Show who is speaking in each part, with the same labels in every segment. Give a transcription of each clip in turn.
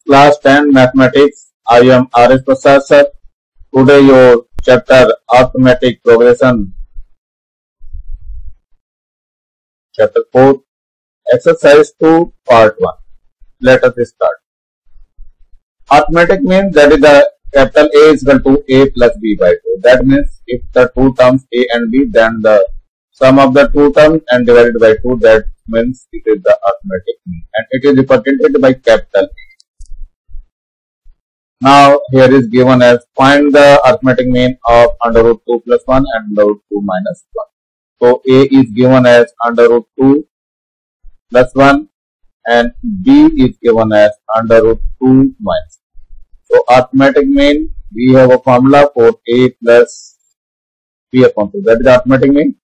Speaker 1: Class 10 Mathematics. I am R.S. Prasad sir. Today your chapter Arithmetic Progression. Chapter 4. Exercise 2 Part 1. Let us start. Arithmetic means that is the capital A is equal to A plus B by 2. That means if the two terms A and B, then the sum of the two terms and divided by 2, that means it is the arithmetic mean, and it is represented by capital A. Now here is given as find the arithmetic mean of under root 2 plus 1 and under root 2 minus 1. So A is given as under root 2 plus 1 and B is given as under root 2 minus 1. So arithmetic mean, we have a formula for A plus B upon 2. That is arithmetic mean.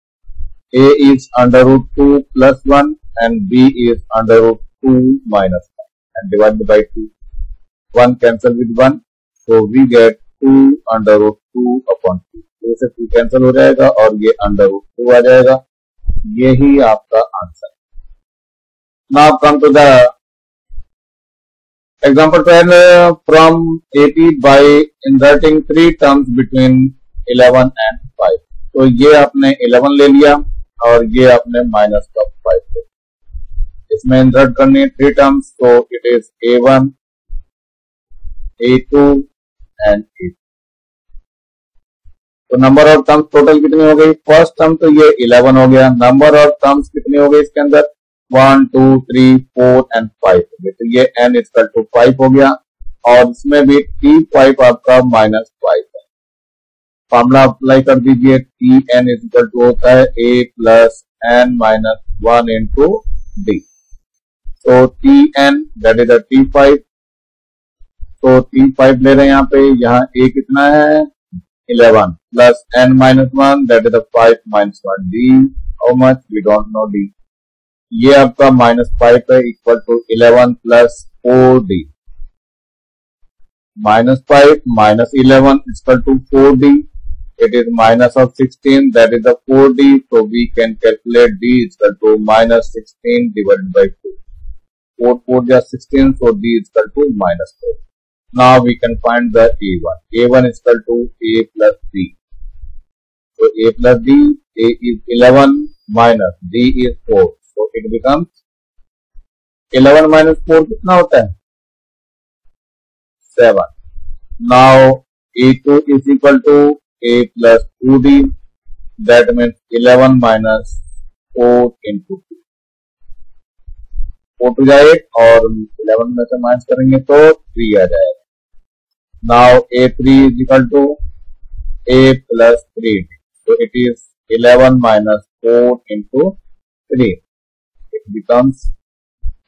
Speaker 1: A is under root 2 plus 1 and B is under root 2 minus 1 and divided by 2. 1 cancel with 1, so we get 2 under root 2 upon 2. इसे 2 cancel हो जाएगा और ये under root 2 आ जाएगा. यही आपका answer. Now come to the example 10 from 80 by inserting 3 terms between 11 and 5. तो ये आपने 11 ले लिया और ये आपने माइनस का 5 ले. इसमें इंसर्ट करनी 3 टर्म्स, तो it is A1 A2 and A3. तो नंबर ऑफ टर्म्स टोटल कितनी हो गई? फर्स्ट टर्म तो ये 11 हो गया. नंबर ऑफ टर्म्स कितने हो गए इसके अंदर? 1 2 3 4 एंड 5 हो गए. तो ये n इक्वल टू 5 हो गया और इसमें भी T5 आपका माइनस 5 है. फॉर्मूला अप्लाई कर दीजिए. Tn इक्वल टू होता है A plus n minus 1 into D. तो Tn that is the T5. तो T5 ले रहे हैं यहाँ पे. यहाँ A कितना है? 11 plus n minus 1 that is the 5 minus 1. D how much? We don't know D. ये आपका माइनस 5 है equal to 11 plus 4D. Minus 5 minus 11 equal to 4D. It is minus of 16 that is the 4D. so we can calculate D equal to minus 16 divided by 2. 4 4 जा 16, so D equal to minus 4. Now we can find the A1. A1 is equal to A plus D. So A plus D, A is 11 minus D is 4. So it becomes 11 minus 4 कितना होता है? 7. Now A2 is equal to A plus 2D. That means 11 minus 4 into 2. 4 to जाए और 11 में से minus करेंगे तो 3 आ जाएगा. Now A3 is equal to A plus 3D. So it is 11 minus 4 into 3. It becomes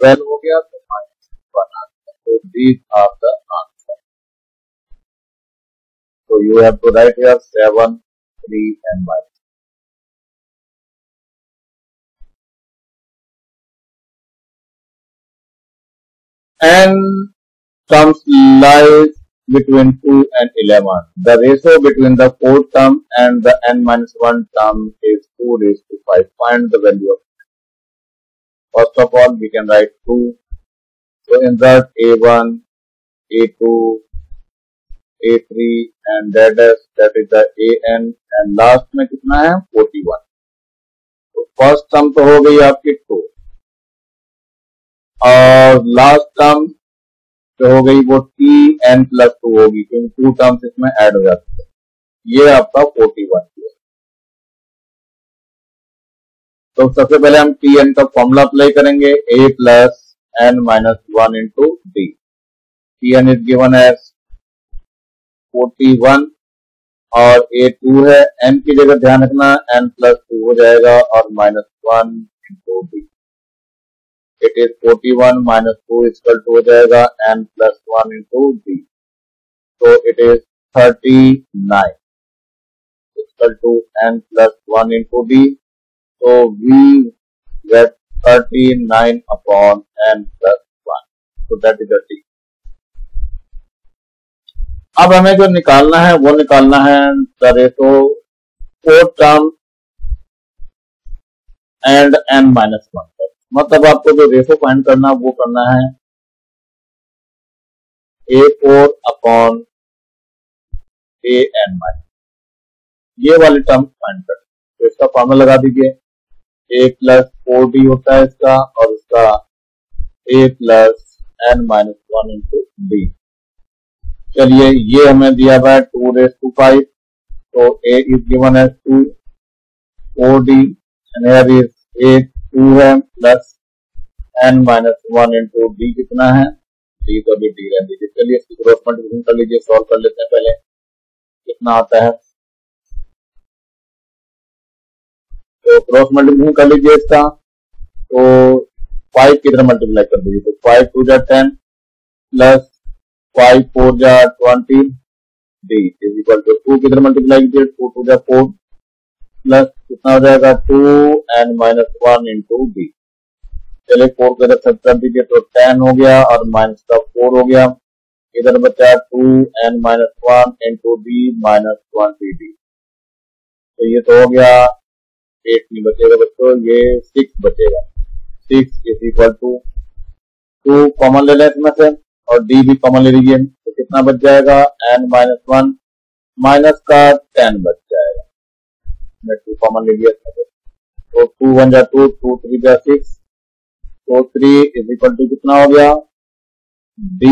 Speaker 1: 12 हो गया तो minus 1 answer. So these are the answer. So you have to write here 7, 3 and minus. And terms lies between 2 and 11. The ratio between the fourth term and the n minus 1 term is 2 raised to 5. Find the value of it. First of all, we can write 2. So insert A1, A2, A3 and that is the AN and last में कितना है? 41. तो first term तो हो गई आपकी 2 और last term जो हो गई वो Tn प्लस 2 होगी क्योंकि 2 टर्म्स इसमें ऐड हो जाती है. ये आपका 41 है. तो सबसे पहले हम Tn का फॉर्मूला अप्लाई करेंगे. A plus n minus 1 into D. Tn is given as 41 और A2 है. n की जगह ध्यान रखना n प्लस 2 हो जाएगा और minus 1 into D. It is 41 minus 2 is equal to हो जाएगा n plus 1 into d. So it is 39 equal to n plus 1 into d. So we get 39 upon n plus 1. So that is the d. अब हमें जो निकालना है वो निकालना है the ratio 4 term and n minus 1. मतलब आपको जो रेशो फाइंड करना वो करना है A4 अपॉन AN माइनस, ये वाली टर्म फाइंड कर। तो इसका फॉर्मूला लगा दीजिए, A प्लस 4D होता है इसका, और इसका A plus N minus 1 into D। चलिए ये हमें दिया हुआ है 2⁵, तो A is given as 2, 4D and here is A 2 है plus N minus 1 into D कितना है, D तो भी D रह दीजिए। चलिए इसकी क्रॉस मल्टीप्लिकेशन कर लीजिए, सॉल्व कर लेते हैं पहले कितना आता है। तो क्रॉस मल्टीप्लिकेशन कर लीजिए इसका, तो 5 की तरह मल्टीप्लाई कर दीजिए, तो 5 2 जा 10 प्लस 5 4 जा 20 D इज इक्वल टू 2 की तरह मल्टीप्लाई कीजिए, 2 2 जा 4 प्लस कितना हो जाएगा 2N माइनस 1 इंटू D। चलिए 4 की तरफ सब कर दीजिए, तो 10 हो गया और माइनस का 4 हो गया, इधर बचा 2N minus 1 into D minus 20D। तो ये तो हो गया 8 नहीं बचेगा बच्चों, ये 6 बचेगा। 6 इज इक्वल टू 2 कॉमन ले लें इसमें से और D भी कॉमन ले लीजिए, तो कितना बच जाएगा N माइनस 1 माइनस का 10 बच जाएगा। मैं 2 कॉमन ले लिया, तो 2 1 जा 2, 2 3 जा 6, तो 3 इज इक्वल टू कितना हो गया D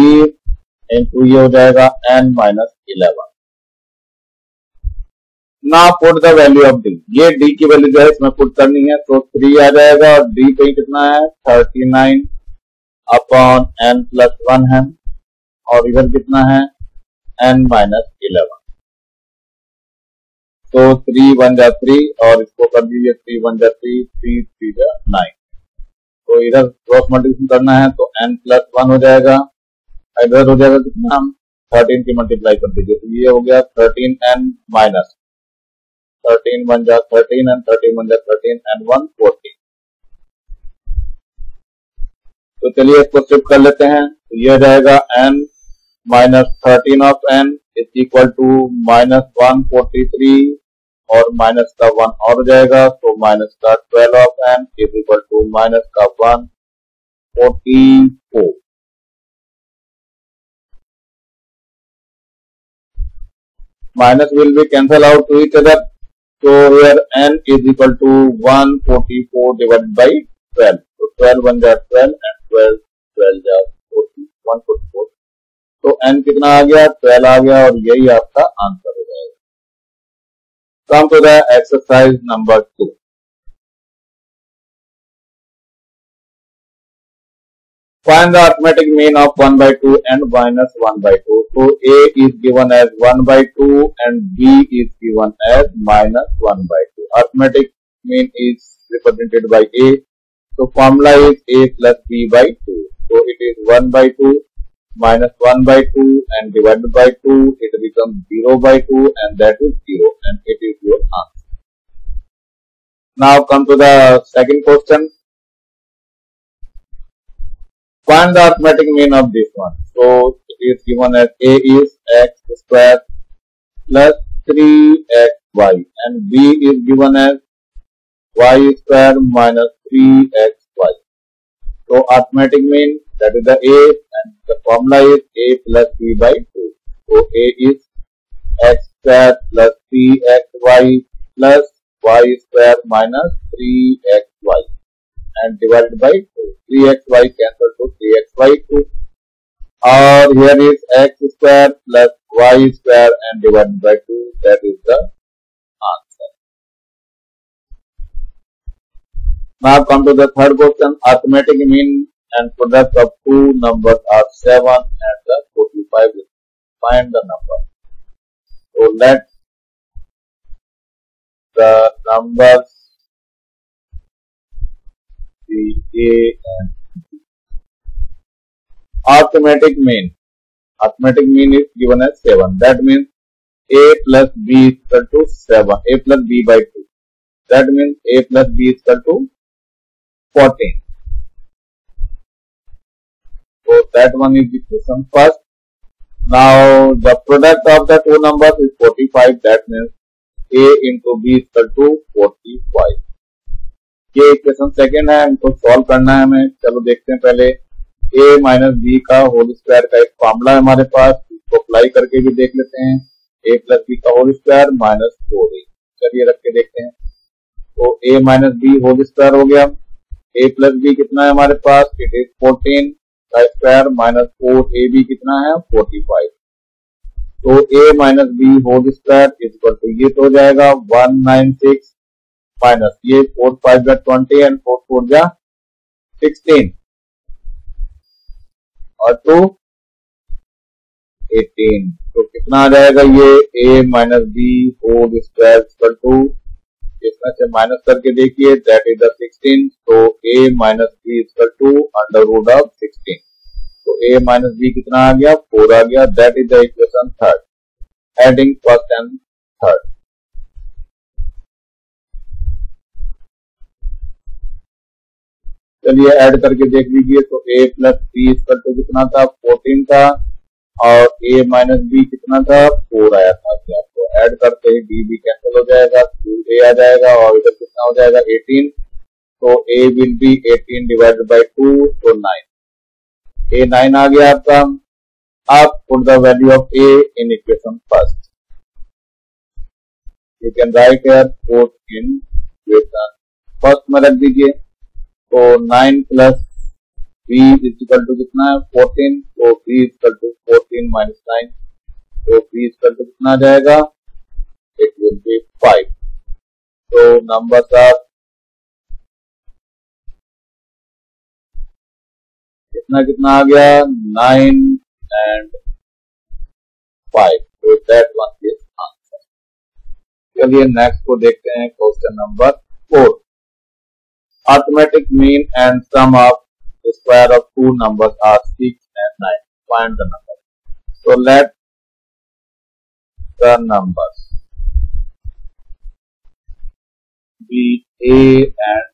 Speaker 1: इंटू ये हो जाएगा N माइनस 11। ना put the value of D, ये D की वैल्यू जो है इसमें पुट करनी है, तो 3 आ जाएगा और D पे कितना है 39 अपॉन N प्लस 1 है, और इधर कितना है N माइनस 11। तो 3 1 जा 3 और इसको कर दीजिए 3 1 जा 3, 3 3 जा 9। तो इधर क्रॉस मल्टीप्लिकेशन करना है, तो N प्लस 1 हो जाएगा, इधर हो जाएगा कितना 13 की मल्टीप्लाई कर दीजिए, तो ये हो गया 13N माइनस 13 1 जा 13 एंड 13 1 जा 13 एंड 1 14। तो चलिए इसको शिफ्ट कर लेते हैं, तो ये हो जाएगा N minus 13 of N is equal to minus 143 और माइनस का 1 और हो जाएगा, तो माइनस का 12 of N is equal to minus का 144। Minus will be cancel out to each other, so here N is equal to 144 divided by 12, तो 12 1 जा 12 and 12 12 जा 40, 144। तो N कितना आ गया 12 आ गया, और यही आपका आंसर हो जाएगा। Come to the exercise number 2। Find the arithmetic mean of 1 by 2 and minus 1 by 2. So A is given as 1 by 2 and B is given as minus 1 by 2. Arithmetic mean is represented by A. So formula is A plus B by 2. So it is 1 by 2 minus 1 by 2 and divided by 2. It becomes 0 by 2 and that is 0 and it is your answer. Now come to the second question. Find the arithmetic mean of this one. So it is given as A is x square plus 3xy and B is given as y square minus 3xy. So arithmetic mean, that is the A, and the formula is A plus B by 2. So A is x square plus 3xy plus y square minus 3xy and divided by 2. 3xy cancel to 3xy 2, और here is x square plus y square and divided by 2, that is the answer. Now come to the third question. Arithmetic mean and product of two numbers are 7 and the 45. Find the number. So let the numbers be A and B. Arithmetic mean. Arithmetic mean is given as 7. That means A plus B is equal to 7. A plus B by 2. That means A plus B is equal to 14. So that one is the question first. Now the product of the two numbers is 45. That means A into B is equal to 45. ये equation second है, इनको solve करना है हमें। चलो देखते हैं पहले ए माइनस बी का होल स्क्वायर का एक फॉर्मूला है हमारे पास, इसको अप्लाई करके भी देख लेते हैं। ए प्लस बी का होल स्क्वायर माइनस 4a, चलिए रख के देखते हैं। तो ए माइनस बी होल स्क्वायर हो गया। ए प्लस बी कितना है हमारे पास, इट इज 14 का स्क्वायर माइनस 4ab कितना है 45। तो a minus b whole square equal to ये तो हो जाएगा 196 माइनस ये 4 5 जा 20 एंड 4 4 जा 16 और 2 18। तो कितना आ जाएगा ये a minus b whole square equal to, इसमें से माइनस करके देखिए, दैट इज द 16। तो a minus b equal to under root of 16। तो a माइनस बी कितना आ गया 4 आ गया। That is the equation third, adding first and third. चलिए ऐड करके देख लीजिए। तो a plus b equal to कितना था 14 था और a माइनस बी कितना था 4 आया था। आपको ऐड करते ही b भी कैंसिल हो जाएगा, 2a आ जाएगा और इधर कितना हो जाएगा 18। तो a will be 18 divided by 2 तो 9, a 9 आ गया आपका। आप put the value of a in equation first, you can write here put in equation first में रख दीजिए। तो 9 प्लस b इक्वल टू कितना है 14। तो b इक्वल टू 14 माइनस 9, तो b इक्वल टू कितना आ जाएगा, इट विल बी 5। तो नंबर्स आर कितना कितना आ गया 9 एंड 5। तो दैट वन इज आंसर। चलिए नेक्स्ट को देखते हैं, question number 4। Arithmetic mean and sum of the square of two numbers are 6 and 9. Find the number. So let the numbers be a and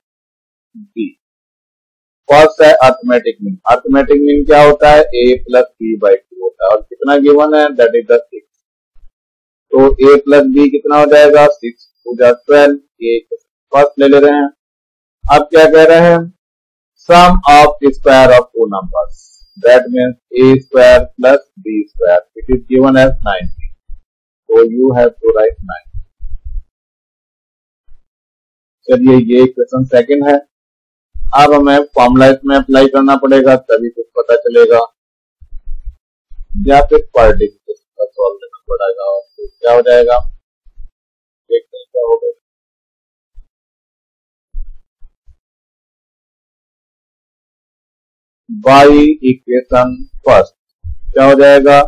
Speaker 1: b. First है arithmetic mean. Arithmetic mean क्या होता है, a plus b by 2 होता है और कितना given है, that is the 6। तो a प्लस b कितना हो जाएगा 6 2 जा 12। ये फर्स्ट ले रहे हैं। अब क्या कह रहे हैं, sum of square of two numbers, that means a square plus b square, it is given as 90। तो यू हैव टू राइट 9। चलिए ये क्वेश्चन सेकंड है। अब हमें फॉर्मूला इसमें अप्लाई करना पड़ेगा तभी कुछ पता चलेगा, या फिर पर डिफरेंस का सॉल्व करना पड़ेगा। और तो क्या हो जाएगा, देखते हैं क्या होगा। बाई इक्वेशन फर्स्ट क्या हो जाएगा,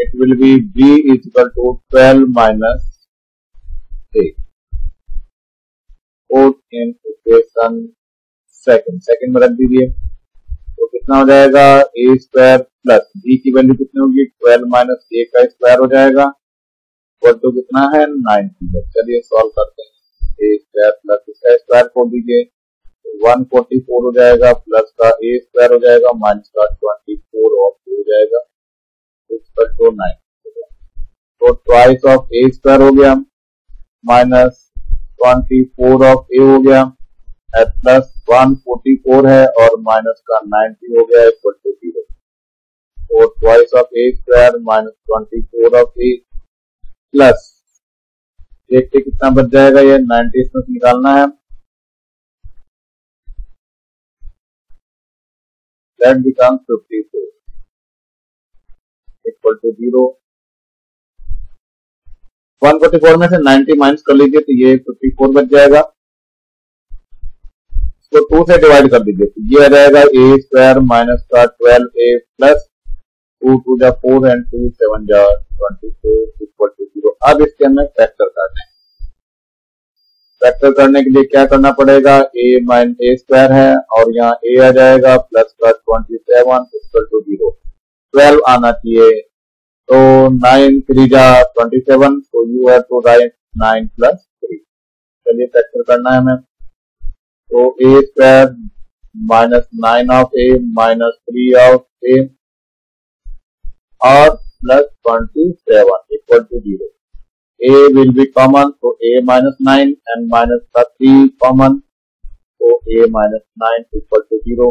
Speaker 1: it will be b is equal to 12 minus 8। In equation second में रख दीजिए। तो कितना हो जाएगा a स्क्वायर प्लस b की वैल्यू कितनी होगी 12 माइनस a का स्क्वायर हो जाएगा, और तो कितना है 90। चलिए सॉल्व करते हैं। a स्क्वायर प्लस इसका स्क्वायर खोल दीजिए, 144 हो जाएगा, प्लस का a स्क्वायर हो जाएगा, माइनस का 24 ऑफ हो जाएगा, तो 9। तो ट्वाइस ऑफ a स्क्वायर हो गया, माइनस 24 ऑफ a हो गया, प्लस 144 है और माइनस का 90 हो गया इक्वल टू 0। तो twice of a square minus 24 of a plus देखते कितना बच जाएगा, ये 90 इसमें निकालना है, that becomes 54 इक्वल टू 0। 144 में से 90 माइनस कर लीजिए तो ये 54 बच जाएगा। तो 2 से डिवाइड कर दीजिए तो ये आ जाएगा a स्क्वायर माइनस का 12a प्लस 2 2 जा 4 एंड 2 7 जा 24 इक्वल टू 0। अब इसके हमें फैक्टर करना है। फैक्टर करने के लिए क्या करना पड़ेगा, a स्क्वायर है और यहाँ a आ जाएगा प्लस का 27 इक्वल टू 0। 12 आना चाहिए, तो 9 3 जा 27, तो you have to write 9 plus 3। चलिए फैक्टर करना है हमें। तो a square minus 9 of a minus 3 of a और plus 27 equal to 0। a will be common, so a minus 9 and minus 3 common, so a minus 9 equal to 0.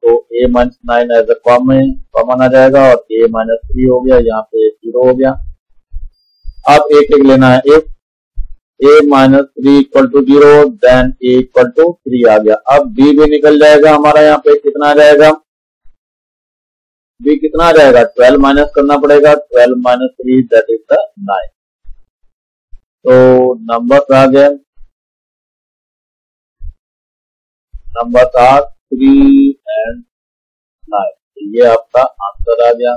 Speaker 1: तो a minus 9 as a common आ जाएगा और a minus 3 हो गया, यहाँ पे 0 हो गया। अब एक एक लेना है, if a minus 3 equal to 0 then a equal to 3 आ गया। अब b भी निकल जाएगा हमारा, यहाँ पे कितना आ जाएगा, b कितना आ जाएगा, 12 माइनस करना पड़ेगा, 12 माइनस 3 दैट इज द 9। तो नंबर आ गया, नंबर आर 3 एंड 9, ये आपका आंसर आ गया।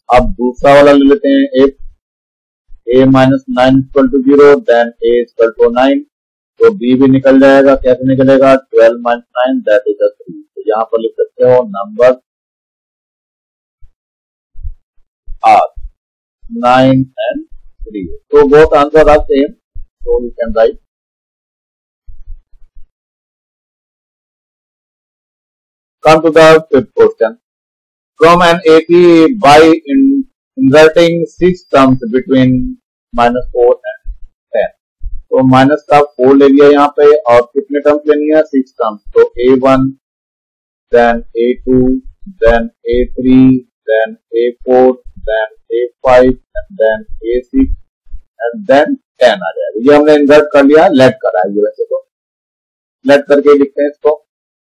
Speaker 1: अब दूसरा वाला ले लेते हैं, if a minus 9 equal to 0 then a equal to 9, तो b भी निकल जाएगा, कैसे निकलेगा, 12 माइनस 9 दैट इज 3। तो यहाँ पर लिख सकते हो नंबर आर 9 एंड 3। तो both answer are same, so you can write। Come to the fifth question. From an AP by inserting 6 terms between minus 4 and 10. तो माइनस का 4 ले लिया यहाँ पे, और कितने टर्म्स लेनी है, 6 टर्म्स। तो A1, then A2, then A3, then A4, then A5, and then A6, and then 10 आ जाएगा। ये हमने इंसर्ट कर लिया, लेट करा है, वैसे तो लेट करके लिखते हैं इसको।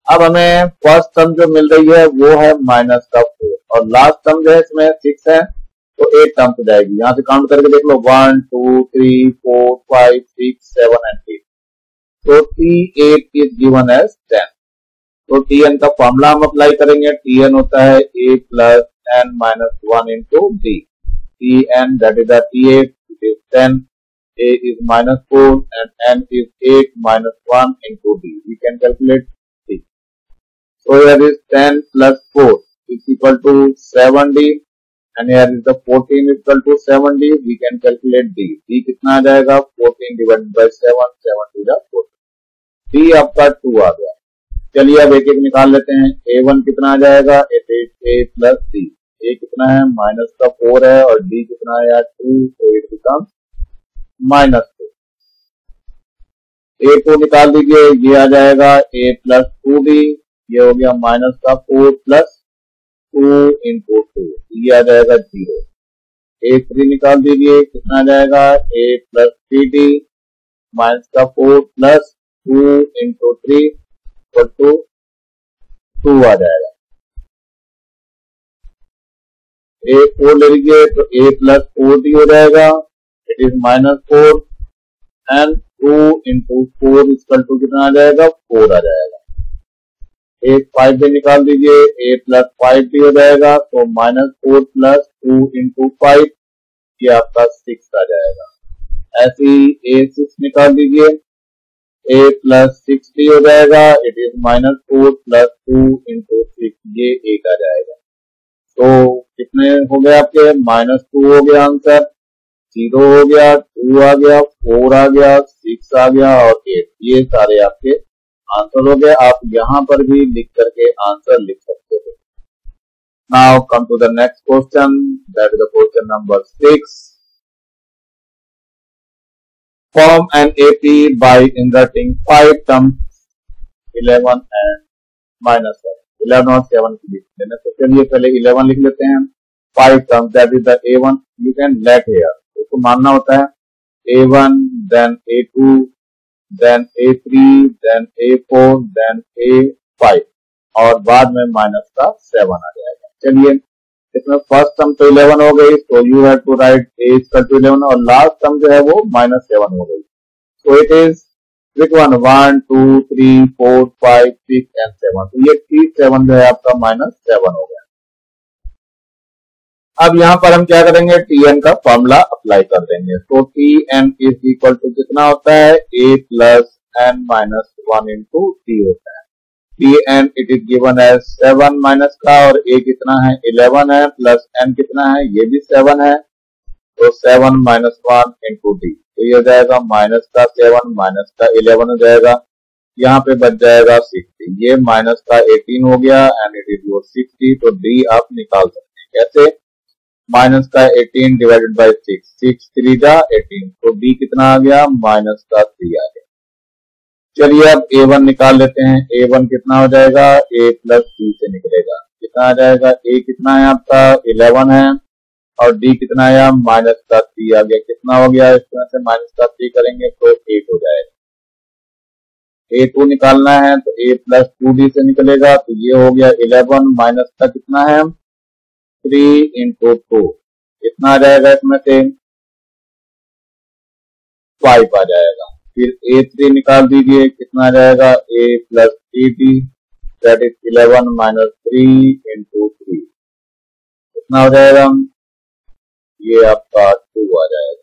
Speaker 1: अब हमें फर्स्ट टर्म जो मिल रही है वो है माइनस का 4, और लास्ट टर्म जो है इसमें 6 है, तो 8 टर्म्स हो जाएगी। यहाँ से काउंट करके देख लो, 1 2 3 4 5 6 7 एंड 8। तो T8 इज गिवन एज 10। तो Tn का फॉर्मूला हम अप्लाई करेंगे, Tn होता है a plus n minus 1 into d। Tn that is T8 it is 10, a is minus 4 and n is 8 minus 1 into d. We can calculate d. So here is 10 plus 4 is equal to 7d, and here is the 14 is equal to 7d. We can calculate d. d कितना आ जाएगा, 14 divided by 7, 7 to the 14. d आपका 2 आ गया। चलिए अब एक एक निकाल लेते हैं। a1 कितना आ जाएगा, it is a plus d। a कितना है, माइनस का 4 है, और d कितना है यार 2, so it becomes minus 2। a2 निकाल दीजिए, ये आ जाएगा a प्लस 2d, ये हो गया माइनस का 4 प्लस 2 इंटू 2, ये आ जाएगा 0। a3 निकाल दीजिए, कितना आ जाएगा, a प्लस 3d माइनस का 4 प्लस 2 इंटू 3 इक्वल टू 2 आ जाएगा। a4 ले लीजिए, तो a प्लस 4d हो जाएगा, it is minus 4 and 2 into 4 equal to कितना आ जाएगा, 4 आ जाएगा। एक 5 भी निकाल दीजिए, a प्लस 5 भी हो जाएगा, तो माइनस 4 प्लस 2 इंटू 5, ये आपका 6 आ जाएगा। ऐसे ही a6 निकाल दीजिए, a प्लस 6d हो जाएगा, it is minus 4 plus 2 into 6, ये 1 आ जाएगा। तो कितने हो गए आपके, माइनस 2 हो गया आंसर, 0 हो गया, 2 आ गया, 4 आ गया, 6 आ गया और 8, ये सारे आपके आंसर हो गए। आप यहां पर भी लिख करके आंसर लिख सकते हो। Now come to the next question, that is the question number 6। Form an AP by inserting 5 terms 11 and minus 7। 11 और 7 की लिख लेना। तो चलिए पहले 11 लिख लेते हैं। 5 terms that is the A1, you can let here, इसको मानना होता है A1, then A2, then A3, then A4, then A5, और बाद में माइनस का 7 आ जाएगा। चलिए इसमें फर्स्ट टर्म तो 11 हो गई, तो you have to write a equal to 11, और लास्ट टर्म जो है वो माइनस 7 हो गई। So it is which one, 1 2 3 4 5 6 and 7। तो ये T7 जो है आपका माइनस 7 हो गया। अब यहाँ पर हम क्या करेंगे, Tn का फॉर्मूला अप्लाई कर देंगे। तो Tn इज इक्वल टू कितना होता है, a plus n minus 1 into t होता है। Tn it is given as 7 minus का, और a कितना है 11 है, प्लस n कितना है, ये भी 7 है, तो 7 माइनस 1 इंटू d, तो ये हो जाएगा माइनस का 7 माइनस का 11 हो जाएगा, यहाँ पे बच जाएगा 60। ये माइनस का 18 हो गया एंड इट इज योर 60। तो d आप निकाल सकते हैं कैसे, माइनस का 18 डिवाइडेड बाई 6, 6 3 जा 18, तो d कितना आ गया, माइनस का 3 आ गया। चलिए अब A1 निकाल लेते हैं। A1 कितना हो जाएगा, A प्लस 2 से निकलेगा। कितना आ जाएगा, A कितना है आपका 11 है और D कितना है माइनस का 3 आ गया। कितना हो गया, इसमें से माइनस का 3 करेंगे तो 8 हो जाएगा। A2 निकालना है तो A प्लस 2D से निकलेगा, तो ये हो गया 11 माइनस का कितना है 3 इंटू 2, कितना आ जाएगा, इसमें से 5 आ जाएगा। फिर A3 निकाल दीजिए, कितना आ जाएगा A plus 3D that is 11 minus 3 into 3, कितना हो जाएगा, ये आपका 2 आ जाएगा।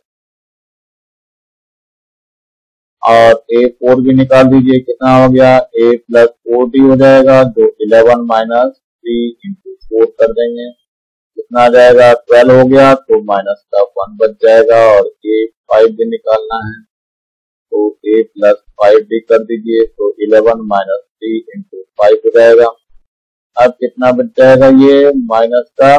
Speaker 1: और A4 भी निकाल दीजिए, कितना हो गया A प्लस 4D हो जाएगा, जो 11 माइनस 3 इंटू 4 कर देंगे, कितना आ जाएगा 12 हो गया, तो माइनस का 1 बच जाएगा। और A5 भी निकालना है तो A प्लस 5D कर दीजिए, तो 11 माइनस 3 इंटू 5 हो जाएगा। अब कितना बच जाएगा, ये माइनस का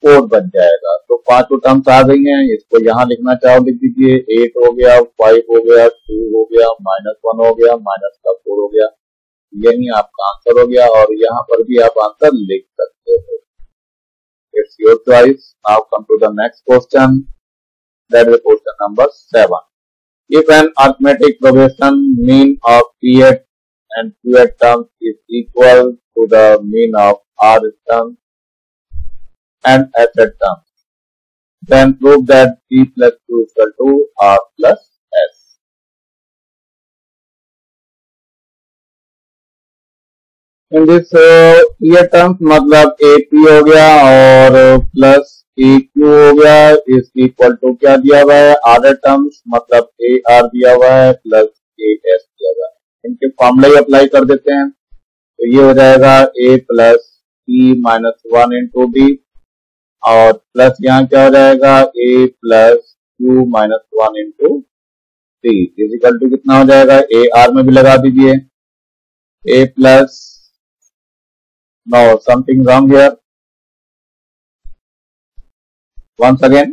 Speaker 1: 4 बच जाएगा। तो 5 टर्म्स आ गई हैं, इसको यहाँ लिखना चाहो लिख दीजिए। 8 हो गया, 5 हो गया, 2 हो गया, माइनस 1 हो गया, माइनस का 4 हो गया। यही आपका आंसर हो गया और यहाँ पर भी आप आंसर लिख सकते हो। It's your choice. Now come to the next question, that is question number 7. If an arithmetic progression mean of P8 and Q8 terms is equal to the mean of R terms and S terms, then prove that P plus Q is equal to R plus S. In this P8 terms मतलब AP हो गया और plus AQ हो गया is equal to क्या दिया हुआ है, आर टर्म्स मतलब AR दिया हुआ है प्लस AS दिया हुआ है। इनके फॉर्मूला ही अप्लाई कर देते हैं, तो ये हो जाएगा A plus E minus 1 into D और प्लस यहाँ क्या हो जाएगा A plus Q minus 1 into D is equal to कितना हो जाएगा, AR में भी लगा दीजिए A plus, no something wrong here, once again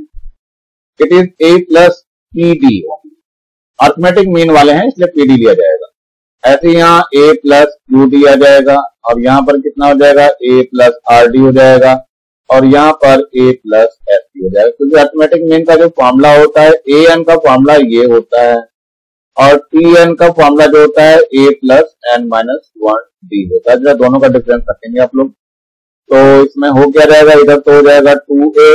Speaker 1: it is A plus PD। Arithmetic mean वाले हैं इसलिए PD लिया जाएगा। ऐसे यहाँ A प्लस QD आ जाएगा और यहाँ पर कितना हो जाएगा A प्लस RD हो जाएगा और यहाँ पर A प्लस SD हो जाएगा। क्योंकि अर्थमेटिक मीन का जो फॉर्मूला होता है AN का फॉर्मूला ये होता है और TN का फॉर्मूला जो होता है A plus N minus 1D होता है। जरा दोनों का डिफरेंस रखेंगे आप लोग, तो इसमें हो क्या जाएगा, इधर तो हो जाएगा 2A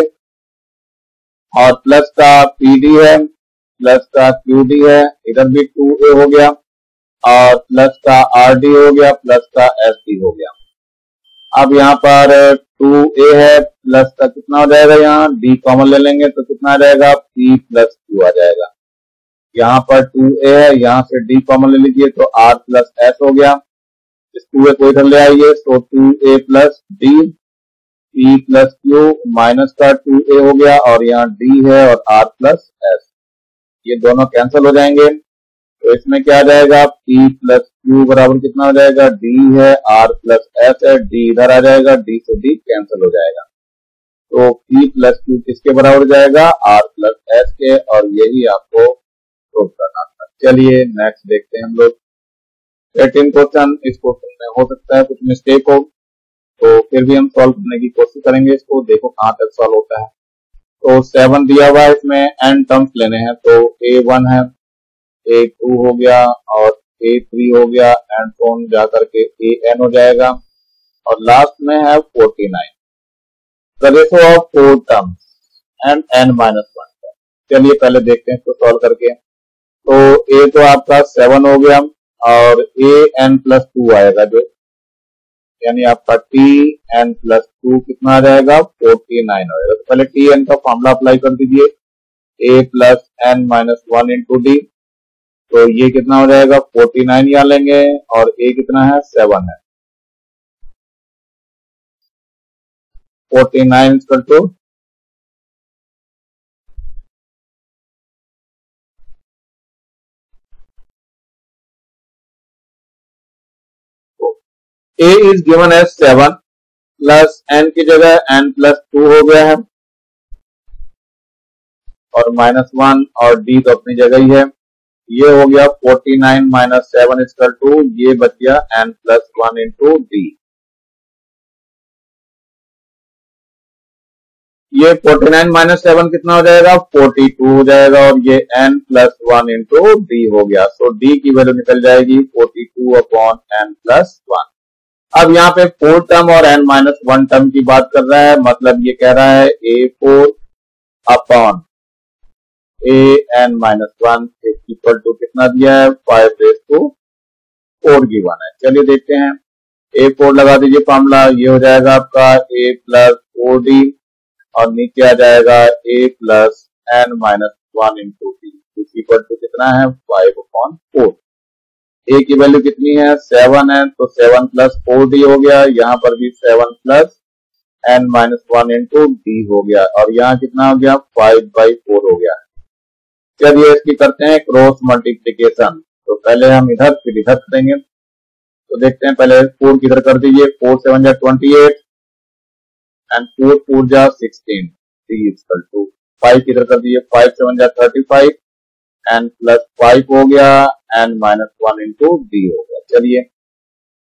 Speaker 1: और प्लस का PD है प्लस का QD है, इधर भी 2A हो गया और प्लस का RD हो गया प्लस का SD हो गया। अब यहाँ पर 2A है प्लस का कितना हो जाएगा, यहाँ D कॉमन ले लेंगे तो कितना आ जाएगा P प्लस Q आ जाएगा। यहाँ पर 2A है, यहाँ से D कॉमन ले लीजिए तो R प्लस S हो गया। इस 2A को इधर ले आइए तो 2A plus D P plus Q minus का 2A हो गया और यहाँ D है और R प्लस S, ये दोनों कैंसिल हो जाएंगे। तो इसमें क्या आ जाएगा P प्लस Q बराबर कितना हो जाएगा, D है R प्लस S है, D इधर आ जाएगा, D से D कैंसिल हो जाएगा। तो P प्लस Q किसके बराबर हो जाएगा, R प्लस S के, और यही आपको प्रूव करना था। चलिए नेक्स्ट देखते हैं हम लोग 18 क्वेश्चन। इस क्वेश्चन में हो सकता है कुछ मिस्टेक हो, तो फिर भी हम सॉल्व करने की कोशिश करेंगे इसको, देखो कहां तक सॉल्व होता है। तो 7 दिया हुआ है, इसमें n टर्म्स लेने हैं, तो A1 है, A2 हो गया और A3 हो गया एंड फोन जाकर के AN हो जाएगा और लास्ट में है 49। The ratio of 4 terms and n minus 1। चलिए पहले देखते हैं इसको सॉल्व करके। तो A तो आपका 7 हो गया और AN प्लस 2 आएगा, जो यानी आपका TN प्लस 2 कितना आ जाएगा 49 होगा। तो पहले TN का फॉर्मूला अप्लाई कर दीजिए, A plus N minus 1 into D, तो ये कितना हो जाएगा 49 यहाँ लेंगे और A कितना है 7 है। 49 equal to A is given as 7 plus N की जगह N प्लस 2 हो गया है और माइनस 1 और D तो अपनी जगह ही है। ये हो गया 49 माइनस 7 इक्वल टू, ये बच गया n प्लस 1 इंटू डी। ये 49 माइनस 7 कितना हो जाएगा, 42 हो जाएगा, और ये n प्लस 1 इंटू डी हो गया। सो डी की वैल्यू निकल जाएगी 42 अपॉन n प्लस 1। अब यहाँ पे 4 टर्म और n माइनस 1 टर्म की बात कर रहा है, मतलब ये कह रहा है a4 upon an minus 1 equal to कितना दिया है, 5 रेज़ टू 4 गिवन है। चलिए देखते हैं, a4 लगा दीजिए फॉर्मूला, ये हो जाएगा आपका a प्लस 4d, और नीचे आ जाएगा a plus n minus 1 into D equal to कितना है, 5 अपॉन 4। a की वैल्यू कितनी है, 7 है, तो 7 प्लस 4d हो गया, यहाँ पर भी 7 plus n minus 1 into D हो गया, और यहाँ कितना हो गया, 5/4 हो गया। चलिए इसकी करते हैं क्रॉस मल्टीप्लीकेशन। तो पहले हम इधर फिर इधर करेंगे। तो देखते हैं, पहले 4 किधर कर दीजिए, 4 7 जा 28 एंड 4 4 जा 16, डी इक्वल टू 5 किधर कर दीजिए, 5 7 जा 35 एंड प्लस 5 हो गया, एन माइनस 1 इंटू डी हो गया। चलिए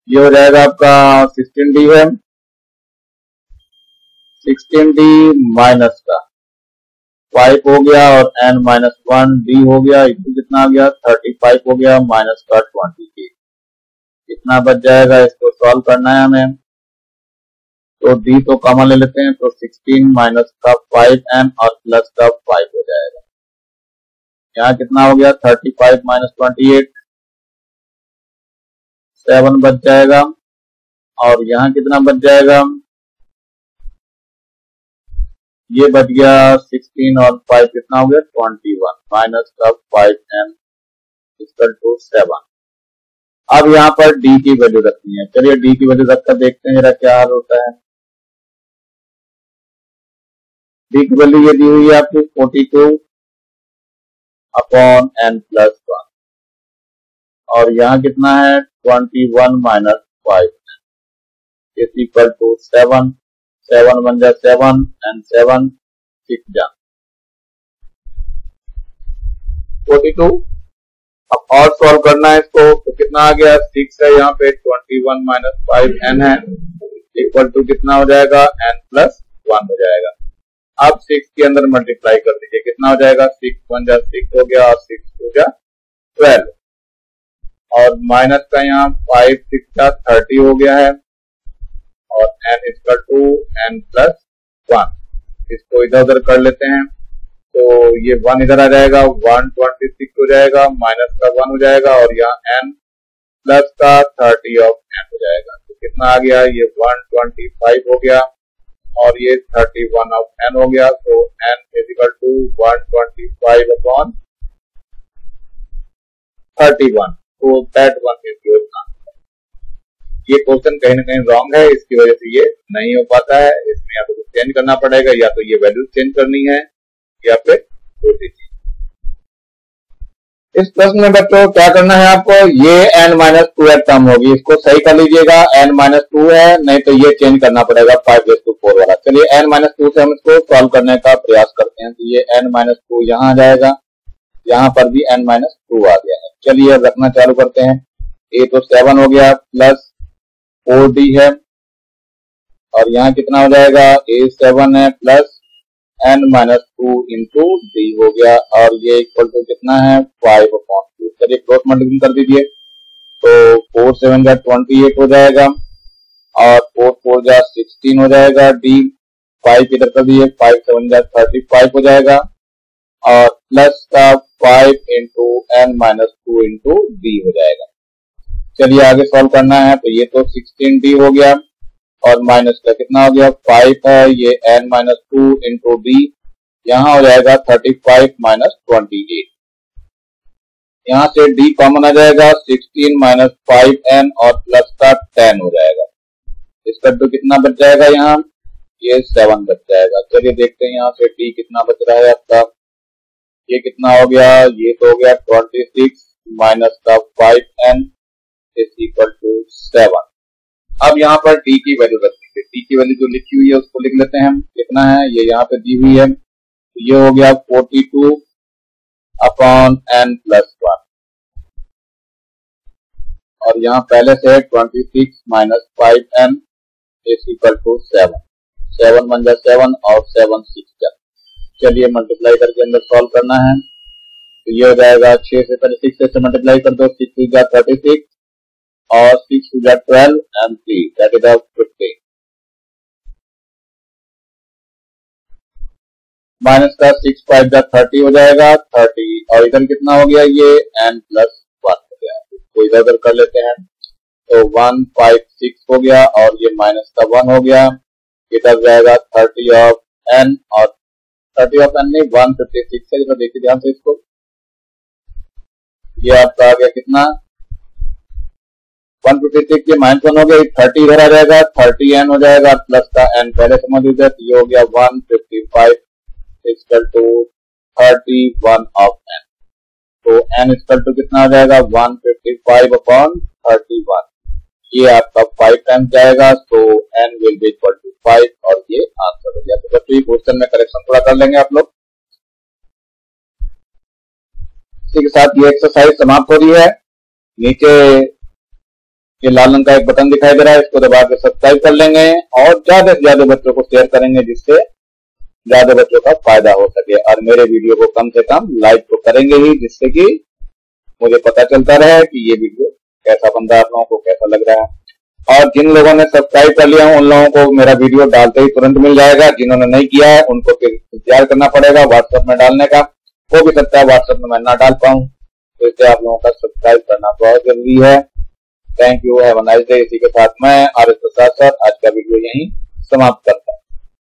Speaker 1: ये हो जाएगा आपका 16d है, 16d माइनस का 5 हो गया, और n माइनस 1 डी हो गया, इसको कितना आ गया, 35 हो गया, माइनस का 20 कितना बच जाएगा, इसको सॉल्व करना है हमें। तो डी तो कॉमन ले लेते हैं, तो 16 माइनस का 5n और प्लस का 5 हो जाएगा। यहाँ कितना हो गया, 35 माइनस 28, 7 बच जाएगा, और यहाँ कितना बच जाएगा, ये बच गया 16 और 5 कितना हो गया, 21 माइनस का 5n इक्वल टू 7। अब यहाँ पर d की वैल्यू रखनी है। चलिए d की वैल्यू रखकर देखते हैं जरा क्या हाल होता है। d की वैल्यू ये दी हुई है आपकी 42 अपॉन n प्लस 1, और यहाँ कितना है 21 माइनस 5 इज इक्वल टू 7, 7 1 जा 7 एंड 7 6 जा 42। अब और सॉल्व करना है इसको, तो कितना आ गया, 6 है, यहाँ पे 21 माइनस 5n है, इक्वल टू कितना हो जाएगा, n प्लस 1 हो जाएगा। अब 6 के अंदर मल्टीप्लाई कर दीजिए, कितना हो जाएगा, 6 1 जा 6 हो गया, और 6 2 जा 12, और माइनस का यहाँ 5 6 जा 30 हो गया है, और n equal to n plus 1। इसको इधर उधर कर लेते हैं, तो ये 1 इधर आ जाएगा, 126 हो जाएगा, माइनस का 1 हो जाएगा, और यहाँ n प्लस का 30 ऑफ n हो जाएगा। तो कितना आ गया, ये 125 हो गया, और ये 31 ऑफ n हो गया। तो n इक्वल टू 125 अपॉन 31, तो that one is your answer. ये क्वेश्चन कहीं ना कहीं रॉन्ग है, इसकी वजह से ये नहीं हो पाता है। इसमें या तो कुछ चेंज करना पड़ेगा, या तो ये वैल्यू चेंज करनी है, या फिर दूसरी चीज। इस प्रश्न में बच्चों क्या करना है आपको, ये n माइनस 2 टर्म होगी, इसको सही कर लीजिएगा। n माइनस 2 है, नहीं तो ये चेंज करना पड़ेगा 5/4 वाला। चलिए n माइनस 2 से हम इसको सॉल्व करने का प्रयास करते हैं। तो ये n माइनस 2 यहाँ आ जाएगा, यहाँ पर भी n माइनस 2 आ गया है। चलिए अब रखना चालू करते हैं। a तो 7 हो गया, प्लस 4d है, और यहाँ कितना हो जाएगा, a 7 है, plus n minus 2 into D हो गया, और ये इक्वल टू कितना है, 5/2। चलिए क्रॉस मल्टीप्लिकेशन कर दीजिए, तो 4 7 जा 28 हो जाएगा, और 4 4 जा 16 हो जाएगा, डी 5 इधर कर दीजिए, 5 7 जा 35 हो जाएगा, और प्लस का 5 into n minus 2 into D हो जाएगा। चलिए आगे सॉल्व करना है। तो ये तो 16d हो गया, और माइनस का कितना हो गया, 5 है, ये n माइनस 2 इंटू डी, यहाँ हो जाएगा 35 माइनस 28। यहाँ से d कॉमन आ जाएगा, 16 माइनस 5n और प्लस का 10 हो जाएगा। इसका तो कितना बच जाएगा, यहाँ ये 7 बच जाएगा। चलिए देखते हैं यहाँ से d कितना बच रहा है आपका, ये कितना हो गया, ये तो हो गया 26 माइनस का 5n इज इक्वल टू 7। अब यहाँ पर d की वैल्यू रखेंगे। d की वैल्यू जो लिखी हुई है उसको लिख लेते हैं हम, कितना है, ये यहाँ पे दी हुई है, ये हो गया 42 अपॉन n प्लस 1। और यहाँ पहले से है 26 minus 5n is equal to 7। 7 1 जा 7 और 7 6 जा। चलिए मल्टीप्लाई करके अंदर सॉल्व करना है। तो ये हो जाएगा 6 से पहले 6 से मल्टीप्लाई कर दो, 6 2 जा 36 और 6 2 जा 12 एंड 3 दैट इज 50। माइनस का 6 5 जा 30 हो जाएगा 30 और इधर कितना हो गया ये n प्लस 1 हो गया। इसको इधर उधर कर लेते हैं तो 1 5 6 हो गया और ये माइनस का 1 हो गया। इधर जाएगा 30 ऑफ n और 30 ऑफ n नहीं 156 है। तो देखिए ध्यान से इसको, ये आपका आ गया कितना 156 ये माइनस 1 हो गया, 30 इधर आ जाएगा 30n हो जाएगा प्लस का n पहले से मौजूद है। ये हो गया 155 इक्वल टू 31 ऑफ n। तो n इक्वल टू कितना हो जाएगा 155 अपॉन 31। ये आपका 5 टाइम्स जाएगा तो n will be equal to 5 और ये आंसर हो गया। तो बच्चों क्वेश्चन में करेक्शन थोड़ा कर लेंगे आप लोग। इसी के साथ ये एक्सरसाइज समाप्त हो रही है। नीचे ये लाल रंग का एक बटन दिखाई दे रहा है, इसको दबा के सब्सक्राइब कर लेंगे और ज्यादा से ज्यादा बच्चों को शेयर करेंगे जिससे ज्यादा बच्चों का फायदा हो सके। और मेरे वीडियो को कम से कम लाइक तो करेंगे ही, जिससे कि मुझे पता चलता रहे कि ये वीडियो कैसा बन रहा है, आप लोगों को कैसा लग रहा है। और जिन लोगों ने सब्सक्राइब कर लिया उन लोगों को मेरा वीडियो डालते ही तुरंत मिल जाएगा। जिन्होंने नहीं किया है उनको फिर इंतजार करना पड़ेगा व्हाट्सएप में डालने का। हो भी सकता है व्हाट्सएप में मैं ना डाल पाऊं, तो इससे आप लोगों का सब्सक्राइब करना बहुत जरूरी है। Thank you, have a nice day. इसी के साथ मैं आर एस प्रसाद सर आज का वीडियो यहीं समाप्त करता हूं।